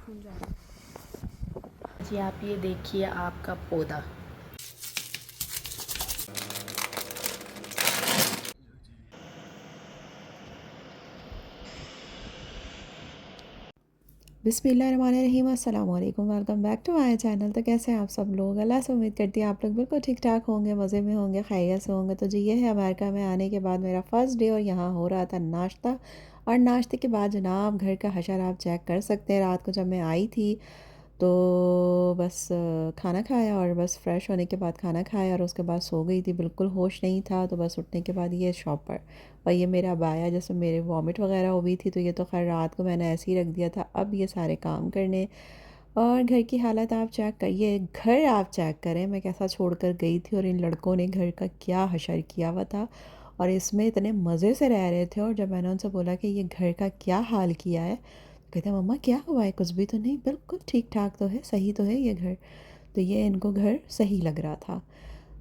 जी आप ये देखिए आपका पौधा। बिस्मिल्लाहिर्रहमानिर्रहीम, अस्सलाम वालेकुम, welcome back to my channel. तो कैसे हैं आप सब लोग? अल्लाह से उम्मीद करती है आप लोग बिल्कुल ठीक ठाक होंगे, मज़े में होंगे, खैरियत से होंगे। तो जी ये है अमेरिका में आने के बाद मेरा फ़र्स्ट डे और यहाँ हो रहा था नाश्ता। और नाश्ते के बाद जनाब घर का हशर आप चेक कर सकते हैं। रात को जब मैं आई थी तो बस खाना खाया और बस फ्रेश होने के बाद खाना खाया और उसके बाद सो गई थी, बिल्कुल होश नहीं था। तो बस उठने के बाद ये शॉपर और ये मेरा अबाया, जैसे मेरे वॉमिट वगैरह हो गई थी तो ये तो खैर रात को मैंने ऐसे ही रख दिया था। अब ये सारे काम करने और घर की हालत आप चेक करिए, घर आप चेक करें मैं कैसा छोड़ कर गई थी और इन लड़कों ने घर का क्या हशर किया हुआ था और इसमें इतने मज़े से रह रहे थे। और जब मैंने उनसे बोला कि ये घर का क्या हाल किया है, कहते हैं मम्मा क्या हुआ है, कुछ भी तो नहीं, बिल्कुल ठीक ठाक तो है, सही तो है ये घर। तो ये इनको घर सही लग रहा था।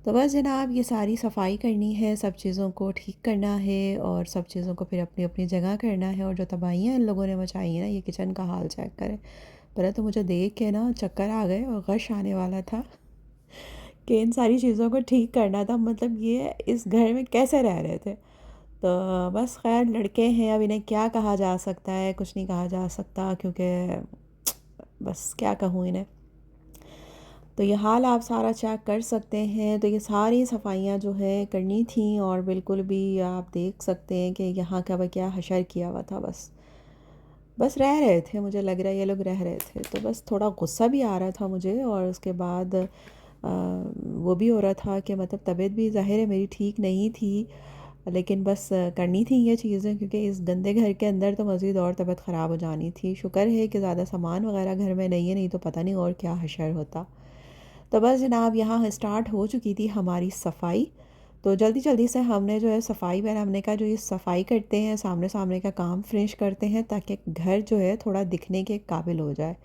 तो बस जनाब ये सारी सफाई करनी है, सब चीज़ों को ठीक करना है और सब चीज़ों को फिर अपनी अपनी जगह करना है। और जो तबाहियाँ इन लोगों ने मचाई हैं ना, ये किचन का हाल चेक करें। पहले तो मुझे देख के ना चक्कर आ गए और गश आने वाला था कि इन सारी चीज़ों को ठीक करना था, मतलब ये इस घर में कैसे रह रहे थे। तो बस खैर लड़के हैं, अब इन्हें क्या कहा जा सकता है, कुछ नहीं कहा जा सकता क्योंकि बस क्या कहूँ इन्हें। तो ये हाल आप सारा चेक कर सकते हैं। तो ये सारी सफाइयाँ जो है करनी थी और बिल्कुल भी आप देख सकते हैं कि यहाँ का वह क्या हशर किया हुआ था। बस बस रह रहे थे, मुझे लग रहा है ये लोग रह रहे थे। तो बस थोड़ा गुस्सा भी आ रहा था मुझे और उसके बाद वो भी हो रहा था कि मतलब तबीयत भी ज़ाहिर है मेरी ठीक नहीं थी, लेकिन बस करनी थी ये चीज़ें क्योंकि इस गंदे घर के अंदर तो मज़ीद और तबीयत ख़राब हो जानी थी। शुक्र है कि ज़्यादा सामान वगैरह घर में नहीं है, नहीं तो पता नहीं और क्या हशर होता। तो बस जनाब यहाँ स्टार्ट हो चुकी थी हमारी सफाई। तो जल्दी जल्दी से हमने जो है सफाई पहले हमने कहा जो ये सफाई करते हैं सामने सामने का काम फिनिश करते हैं ताकि घर जो है थोड़ा दिखने के काबिल हो जाए।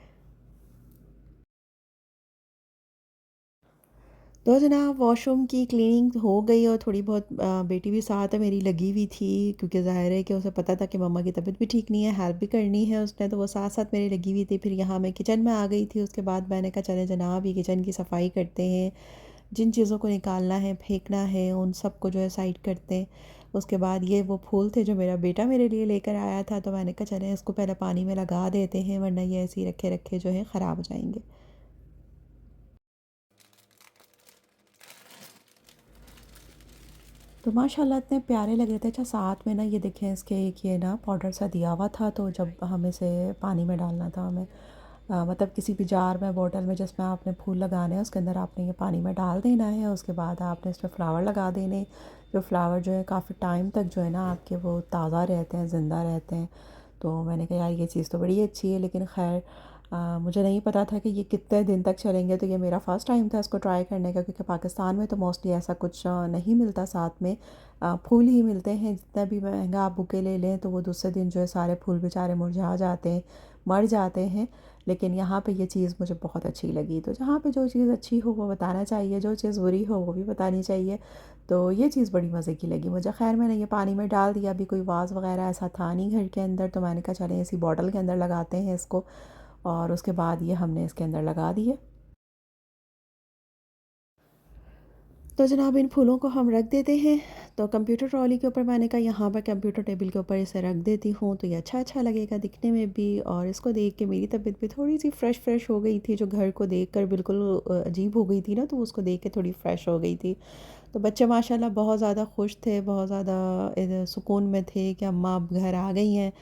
तो जनाब वॉशरूम की क्लीनिंग हो गई और थोड़ी बहुत बेटी भी साथ है मेरी लगी हुई थी क्योंकि ज़ाहिर है कि उसे पता था कि मम्मा की तबीयत भी ठीक नहीं है, हेल्प भी करनी है उसने, तो वो साथ साथ मेरी लगी हुई थी। फिर यहाँ मैं किचन में आ गई थी, उसके बाद मैंने कहा चले जनाब ये किचन की सफाई करते हैं, जिन चीज़ों को निकालना है फेंकना है उन सब को जो है साइड करते हैं। उसके बाद ये वो फूल थे जो मेरा बेटा मेरे लिए लेकर आया था, तो मैंने कहा चले इसको पहले पानी में लगा देते हैं वरना ये ऐसे ही रखे रखे जो है ख़राब हो जाएंगे। तो माशाल्लाह इतने प्यारे लग रहे थे। अच्छा साथ में ना ये देखें इसके एक ये ना पाउडर सा दिया हुआ था, तो जब हमें इसे पानी में डालना था हमें मतलब किसी भी जार में बोतल में जिसमें आपने फूल लगाने हैं उसके अंदर आपने ये पानी में डाल देना है। उसके बाद आपने इसमें फ़्लावर लगा देने, जो फ़्लावर जो है काफ़ी टाइम तक जो है ना आपके वो ताज़ा रहते हैं, ज़िंदा रहते हैं। तो मैंने कहा यार ये चीज़ तो बड़ी अच्छी है, लेकिन खैर मुझे नहीं पता था कि ये कितने दिन तक चलेंगे। तो ये मेरा फ़र्स्ट टाइम था इसको ट्राई करने का क्योंकि पाकिस्तान में तो मोस्टली ऐसा कुछ नहीं मिलता, साथ में फूल ही मिलते हैं। जितना भी महंगा आप बुके ले लें तो वो दूसरे दिन जो है सारे फूल बेचारे मुरझा जाते हैं, मर जाते हैं। लेकिन यहाँ पे ये चीज़ मुझे बहुत अच्छी लगी। तो जहाँ पे जो चीज़ अच्छी हो वो बताना चाहिए, जो चीज़ बुरी हो वो भी बतानी चाहिए। तो ये चीज़ बड़ी मज़े की लगी मुझे। ख़ैर मैंने ये पानी में डाल दिया, अभी कोई वाज़ वग़ैरह ऐसा था नहीं घर के अंदर, तो मैंने कहा चलें इसी बॉटल के अंदर लगाते हैं इसको। और उसके बाद ये हमने इसके अंदर लगा दिए। तो जनाब इन फूलों को हम रख देते हैं। तो कंप्यूटर ट्रॉली के ऊपर मैंने कहा यहाँ पर कंप्यूटर टेबल के ऊपर इसे रख देती हूँ तो ये अच्छा अच्छा लगेगा दिखने में भी, और इसको देख के मेरी तबीयत भी थोड़ी सी फ़्रेश फ़्रेश हो गई थी। जो घर को देख कर बिल्कुल अजीब हो गई थी ना, तो उसको देख के थोड़ी फ़्रेश हो गई थी। तो बच्चे माशाल्लाह बहुत ज़्यादा खुश थे, बहुत ज़्यादा सुकून में थे कि अम्मा अब घर आ गई हैं,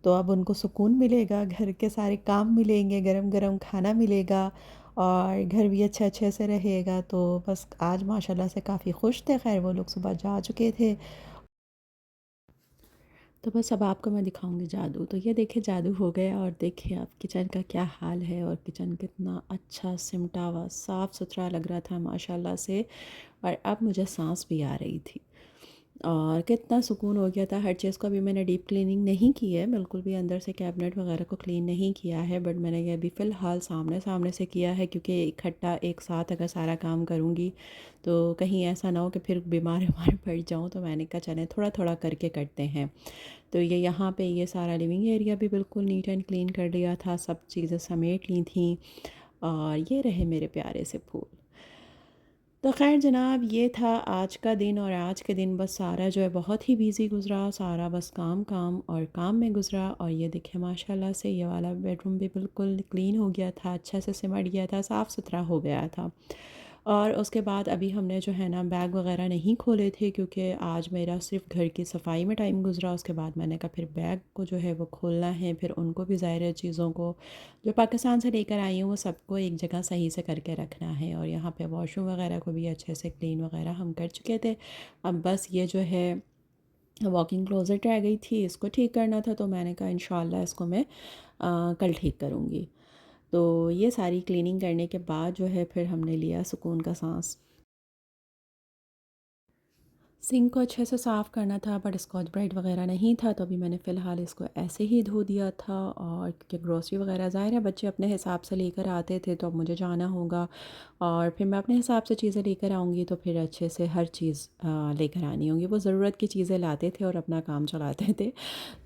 तो अब उनको सुकून मिलेगा, घर के सारे काम मिलेंगे, गरम गरम खाना मिलेगा और घर भी अच्छे अच्छे से रहेगा। तो बस आज माशाल्लाह से काफ़ी खुश थे। खैर वो लोग सुबह जा चुके थे। तो बस अब आपको मैं दिखाऊंगी जादू। तो ये देखिए जादू हो गया और देखिए अब किचन का क्या हाल है और किचन कितना अच्छा सिमटा हुआ साफ़ सुथरा लग रहा था माशाल्लाह से। और अब मुझे सांस भी आ रही थी। और कितना सुकून हो गया था हर चीज़ को। अभी मैंने डीप क्लीनिंग नहीं की है, बिल्कुल भी अंदर से कैबिनेट वगैरह को क्लीन नहीं किया है, बट मैंने ये अभी फ़िलहाल सामने सामने से किया है, क्योंकि इकट्ठा एक साथ अगर सारा काम करूँगी तो कहीं ऐसा ना हो कि फिर बीमार बीमार पड़ जाऊँ। तो मैंने कहा चलें थोड़ा थोड़ा करके करते हैं। तो ये यहाँ पे ये सारा लिविंग एरिया भी बिल्कुल नीट एंड क्लीन कर लिया था, सब चीज़ें समेट ली थी। और ये रहे मेरे प्यारे से फूल। तो ख़ैर जनाब, ये था आज का दिन, और आज के दिन बस सारा जो है बहुत ही बिज़ी गुज़रा, सारा बस काम काम और काम में गुज़रा। और ये देखें माशाल्लाह से ये वाला बेडरूम भी बिल्कुल क्लीन हो गया था, अच्छा से सिमट गया था, साफ़ सुथरा हो गया था। और उसके बाद अभी हमने जो है ना बैग वगैरह नहीं खोले थे, क्योंकि आज मेरा सिर्फ घर की सफाई में टाइम गुज़रा। उसके बाद मैंने कहा फिर बैग को जो है वो खोलना है, फिर उनको भी ज़ाहिर है चीज़ों को जो पाकिस्तान से लेकर आई हूँ वो सबको एक जगह सही से करके रखना है। और यहाँ पे वॉशरूम वगैरह को भी अच्छे से क्लीन वगैरह हम कर चुके थे। अब बस ये जो है वॉकिंग क्लोज़ेट रह गई थी, इसको ठीक करना था, तो मैंने कहा इंशाल्लाह इसको मैं कल ठीक करूँगी। तो ये सारी क्लीनिंग करने के बाद जो है फिर हमने लिया सुकून का सांस। सिंक को अच्छे से साफ़ करना था, बट स्कॉच ब्राइट वगैरह नहीं था, तो अभी मैंने फ़िलहाल इसको ऐसे ही धो दिया था। और क्योंकि ग्रॉसरी वगैरह ज़ाहिर है बच्चे अपने हिसाब से लेकर आते थे, तो अब मुझे जाना होगा और फिर मैं अपने हिसाब से चीज़ें लेकर आऊँगी, तो फिर अच्छे से हर चीज़ लेकर आनी होगी। वो ज़रूरत की चीज़ें लाते थे और अपना काम चलाते थे।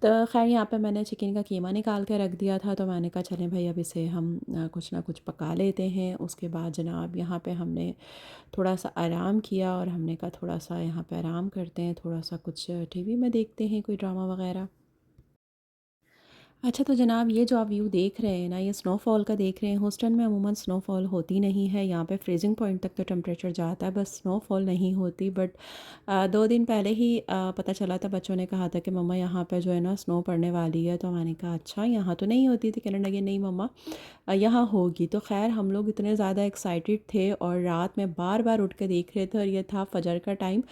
तो ख़ैर यहाँ पे मैंने चिकन का कीमा निकाल के रख दिया था, तो मैंने कहा चलें भाई अब इसे हम कुछ ना कुछ पका लेते हैं। उसके बाद जनाब यहाँ पे हमने थोड़ा सा आराम किया, और हमने कहा थोड़ा सा यहाँ पे आराम करते हैं, थोड़ा सा कुछ टीवी में देखते हैं कोई ड्रामा वगैरह। अच्छा तो जनाब, ये जो आप व्यू देख रहे हैं ना, ये स्नोफॉल का देख रहे हैं। ह्यूस्टन में अमूमन स्नोफॉल होती नहीं है, यहाँ पे फ्रीजिंग पॉइंट तक तो टेम्परेचर जाता है, बस स्नोफॉल नहीं होती। बट 2 दिन पहले ही पता चला था, बच्चों ने कहा था कि मम्मा यहाँ पे जो है ना स्नो पड़ने वाली है। तो मैंने कहा अच्छा, यहाँ तो नहीं होती थी। कहने लगे नहीं मम्मा, यहाँ होगी। तो ख़ैर हम लोग इतने ज़्यादा एक्साइटेड थे, और रात में बार बार उठ के देख रहे थे, और ये था फजर का टाइम।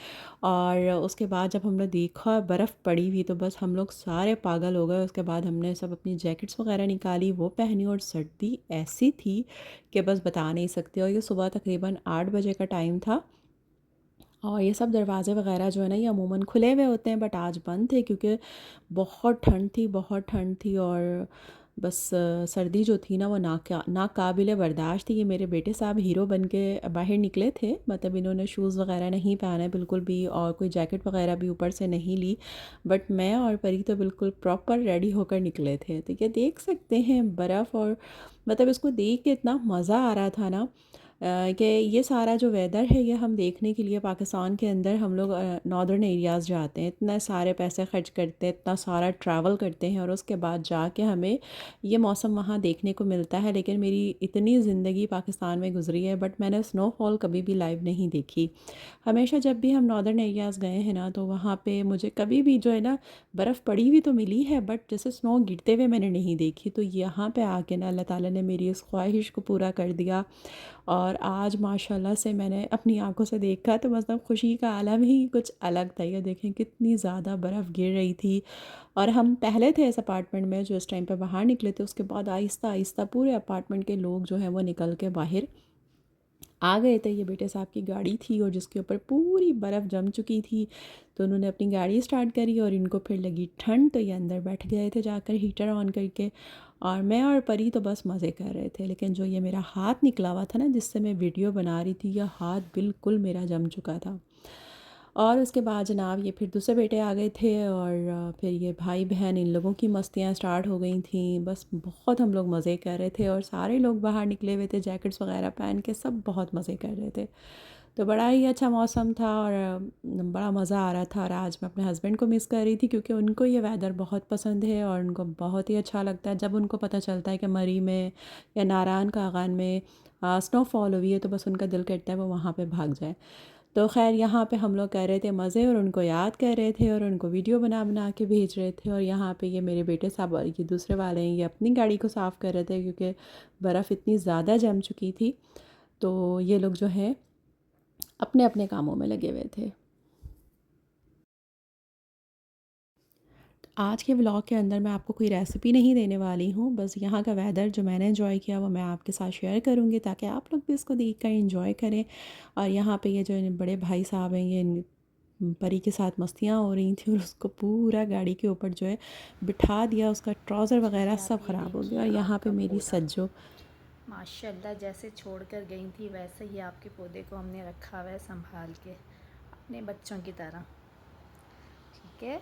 और उसके बाद जब हमने देखा बर्फ़ पड़ी हुई, तो बस हम लोग सारे पागल हो गए। उसके बाद हमने सब अपनी जैकेट्स वगैरह निकाली, वो पहनी, और सर्दी ऐसी थी कि बस बता नहीं सकते। और ये सुबह तकरीबन 8 बजे का टाइम था। और ये सब दरवाज़े वगैरह जो है ना, ये अमूमन खुले हुए होते हैं, बट आज बंद थे, क्योंकि बहुत ठंड थी, बहुत ठंड थी। और बस सर्दी जो थी ना वो नाकाबिले बर्दाश्त थी। ये मेरे बेटे साहब हीरो बन के बाहर निकले थे, मतलब इन्होंने शूज़ वगैरह नहीं पहने बिल्कुल भी, और कोई जैकेट वगैरह भी ऊपर से नहीं ली। बट मैं और परी तो बिल्कुल प्रॉपर रेडी होकर निकले थे। तो ये देख सकते हैं बर्फ़, और मतलब इसको देख के इतना मज़ा आ रहा था ना, कि ये सारा जो वेदर है ये हम देखने के लिए पाकिस्तान के अंदर हम लोग नॉर्दर्न एरियाज़ जाते हैं, इतने सारे पैसे खर्च करते हैं, इतना सारा ट्रैवल करते हैं, और उसके बाद जाके हमें ये मौसम वहाँ देखने को मिलता है। लेकिन मेरी इतनी ज़िंदगी पाकिस्तान में गुजरी है, बट मैंने स्नोफॉल कभी भी लाइव नहीं देखी। हमेशा जब भी हम नॉर्दर्न एरियाज़ गए हैं ना, तो वहाँ पे मुझे कभी भी जो है ना बर्फ़ पड़ी हुई तो मिली है, बट जैसे स्नो गिरते हुए मैंने नहीं देखी। तो यहाँ पे आके ना अल्लाह ताला ने मेरी इस ख्वाहिश को पूरा कर दिया। और आज माशाल्लाह से मैंने अपनी आंखों से देखा, तो मतलब खुशी का आलम ही कुछ अलग था। ये देखें कितनी ज़्यादा बर्फ़ गिर रही थी। और हम पहले थे इस अपार्टमेंट में जो इस टाइम पे बाहर निकले थे, उसके बाद आहिस्ता आहिस्ता पूरे अपार्टमेंट के लोग जो हैं वो निकल के बाहर आ गए थे। ये बेटे साहब की गाड़ी थी, और जिसके ऊपर पूरी बर्फ़ जम चुकी थी। तो उन्होंने अपनी गाड़ी स्टार्ट करी, और इनको फिर लगी ठंड, तो ये अंदर बैठ गए थे जाकर हीटर ऑन करके। और मैं और परी तो बस मज़े कर रहे थे। लेकिन जो ये मेरा हाथ निकला हुआ था ना, जिससे मैं वीडियो बना रही थी, यह हाथ बिल्कुल मेरा जम चुका था। और उसके बाद जनाब ये फिर दूसरे बेटे आ गए थे, और फिर ये भाई बहन इन लोगों की मस्तियाँ स्टार्ट हो गई थी। बस बहुत हम लोग मज़े कर रहे थे, और सारे लोग बाहर निकले हुए थे जैकेट्स वगैरह पहन के, सब बहुत मज़े कर रहे थे। तो बड़ा ही अच्छा मौसम था, और बड़ा मज़ा आ रहा था। और आज मैं अपने हस्बैंड को मिस कर रही थी, क्योंकि उनको ये वेदर बहुत पसंद है, और उनको बहुत ही अच्छा लगता है जब उनको पता चलता है कि मरी में या नारायण कागान में स्नोफॉल हुई है, तो बस उनका दिल करता है वो वहाँ पे भाग जाए। तो ख़ैर यहाँ पे हम लोग कर रहे थे मज़े, और उनको याद कर रहे थे, और उनको वीडियो बना बना के भेज रहे थे। और यहाँ पे ये मेरे बेटे साहब और ये दूसरे वाले हैं, ये अपनी गाड़ी को साफ़ कर रहे थे, क्योंकि बर्फ़ इतनी ज़्यादा जम चुकी थी। तो ये लोग जो हैं अपने अपने कामों में लगे हुए थे। आज के व्लॉग के अंदर मैं आपको कोई रेसिपी नहीं देने वाली हूँ, बस यहाँ का वेदर जो मैंने एंजॉय किया वो मैं आपके साथ शेयर करूँगी, ताकि आप लोग भी इसको देख कर एंजॉय करें। और यहाँ पे ये जो बड़े भाई साहब हैं, ये परी के साथ मस्तियाँ हो रही थी और उसको पूरा गाड़ी के ऊपर जो है बिठा दिया, उसका ट्राउज़र वगैरह जी आप सब ये ख़राब हो गया। देखिए और यहाँ पे आपका मेरी पौधा, सज्जो, माशाल्लाह जैसे छोड़कर गई थी वैसे ही आपके पौधे को हमने रखा हुआ है संभाल के, अपने बच्चों की तरह। ठीक है।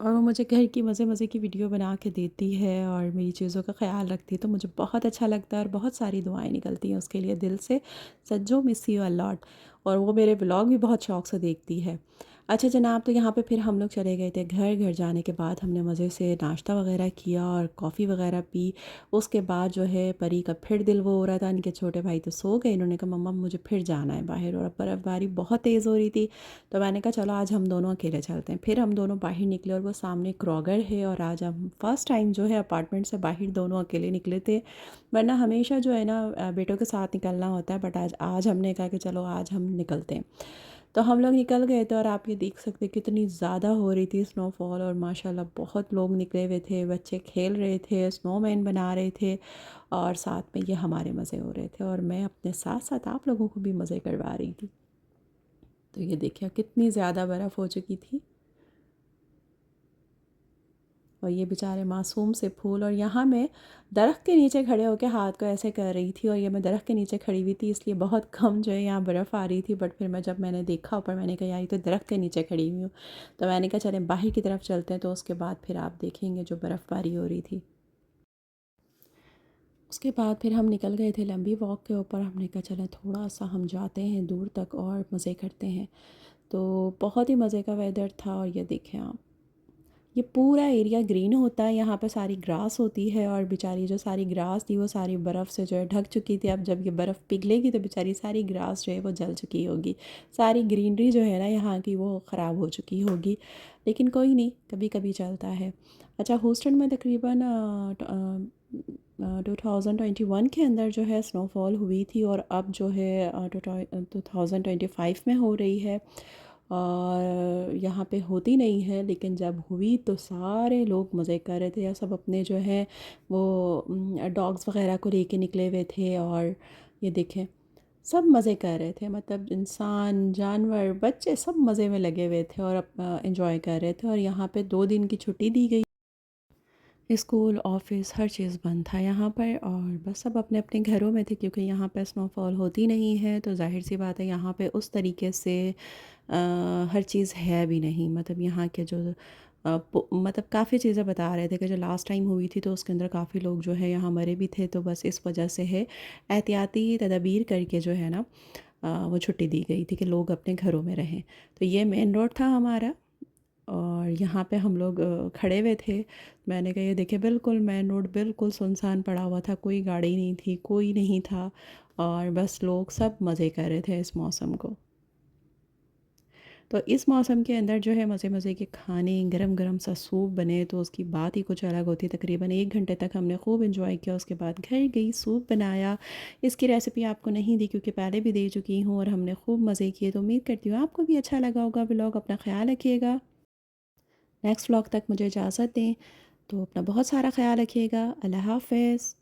और वो मुझे घर की मज़े मज़े की वीडियो बना के देती है और मेरी चीज़ों का ख़्याल रखती है, तो मुझे बहुत अच्छा लगता है और बहुत सारी दुआएं निकलती हैं उसके लिए दिल से। सज्जो मिस यू अ लॉट। और वो मेरे व्लॉग भी बहुत शौक़ से देखती है। अच्छा जनाब, तो यहाँ पे फिर हम लोग चले गए थे घर। घर जाने के बाद हमने मज़े से नाश्ता वगैरह किया और कॉफ़ी वगैरह पी। उसके बाद जो है परी का फिर दिल वो हो रहा था, इनके छोटे भाई तो सो गए, इन्होंने कहा मम्मा मुझे फिर जाना है बाहर, और अब बर्फ़बारी बहुत तेज़ हो रही थी। तो मैंने कहा चलो आज हम दोनों अकेले चलते हैं। फिर हम दोनों बाहर निकले और वो सामने क्रॉगर है, और आज हम फ़र्स्ट टाइम जो है अपार्टमेंट से बाहर दोनों अकेले निकले थे। वरना हमेशा जो है ना बेटों के साथ निकलना होता है, बट आज आज हमने कहा कि चलो आज हम निकलते हैं। तो हम लोग निकल गए थे और आप ये देख सकते हैं कितनी ज़्यादा हो रही थी स्नोफॉल, और माशाल्लाह बहुत लोग निकले हुए थे, बच्चे खेल रहे थे, स्नोमैन बना रहे थे, और साथ में ये हमारे मज़े हो रहे थे, और मैं अपने साथ साथ आप लोगों को भी मज़े करवा रही थी। तो ये देखिए कितनी ज़्यादा बर्फ़ हो चुकी थी, और ये बेचारे मासूम से फूल। और यहाँ मैं दरख्त के नीचे खड़े होकर हाथ को ऐसे कर रही थी, और ये मैं दरख्त के नीचे खड़ी हुई थी इसलिए बहुत कम जो है यहाँ बर्फ़ आ रही थी। बट फिर जब मैंने देखा ऊपर, मैंने कहा यार ये तो दरख्त के नीचे खड़ी हुई हूँ। तो मैंने कहा चलें बाहर की तरफ चलते हैं, तो उसके बाद फिर आप देखेंगे जो बर्फ़बारी हो रही थी। उसके बाद फिर हम निकल गए थे लंबी वॉक के ऊपर। हमने कहा चलें थोड़ा सा हम जाते हैं दूर तक और मज़े करते हैं। तो बहुत ही मज़े का वेदर था, और ये देखें आप, ये पूरा एरिया ग्रीन होता है, यहाँ पे सारी ग्रास होती है, और बेचारी जो सारी ग्रास थी वो सारी बर्फ़ से जो है ढक चुकी थी। अब जब ये बर्फ़ पिघलेगी तो बेचारी सारी ग्रास जो है वो जल चुकी होगी, सारी ग्रीनरी जो है ना यहाँ की वो ख़राब हो चुकी होगी। लेकिन कोई नहीं, कभी कभी चलता है। अच्छा, ह्यूस्टन में तकरीबन 2021 के अंदर जो है स्नोफॉल हुई थी, और अब जो है 2025 में हो रही है। और यहाँ पे होती नहीं है, लेकिन जब हुई तो सारे लोग मज़े कर रहे थे, या सब अपने जो है वो डॉग्स वगैरह को लेके निकले हुए थे। और ये देखें सब मज़े कर रहे थे, मतलब इंसान, जानवर, बच्चे सब मज़े में लगे हुए थे और एंजॉय कर रहे थे। और यहाँ पे 2 दिन की छुट्टी दी गई, स्कूल ऑफिस हर चीज़ बंद था यहाँ पर, और बस सब अपने अपने घरों में थे, क्योंकि यहाँ पर स्नोफॉल होती नहीं है। तो जाहिर सी बात है यहाँ पे उस तरीके से हर चीज़ है भी नहीं। मतलब यहाँ के जो मतलब काफ़ी चीज़ें बता रहे थे कि जो लास्ट टाइम हुई थी तो उसके अंदर काफ़ी लोग जो है यहाँ मरे भी थे। तो बस इस वजह से है एहतियाती तदबीर करके जो है ना वो छुट्टी दी गई थी कि लोग अपने घरों में रहें। तो ये मेन रोड था हमारा, और यहाँ पे हम लोग खड़े हुए थे। मैंने कहा ये देखिए बिल्कुल मेन रोड बिल्कुल सुनसान पड़ा हुआ था, कोई गाड़ी नहीं थी, कोई नहीं था, और बस लोग सब मज़े कर रहे थे इस मौसम को। तो इस मौसम के अंदर जो है मज़े मज़े के खाने, गरम गरम सा सूप बने तो उसकी बात ही कुछ अलग होती है। तकरीबन 1 घंटे तक हमने खूब एंजॉय किया। उसके बाद घर गई, सूप बनाया। इसकी रेसिपी आपको नहीं दी क्योंकि पहले भी दे चुकी हूँ, और हमने खूब मज़े किए। तो उम्मीद करती हूँ आपको भी अच्छा लगा होगा व्लॉग। अपना ख्याल रखिएगा। नेक्स्ट व्लॉग तक मुझे इजाज़त दें। तो अपना बहुत सारा ख्याल रखिएगा। अल्लाह हाफ़िज़।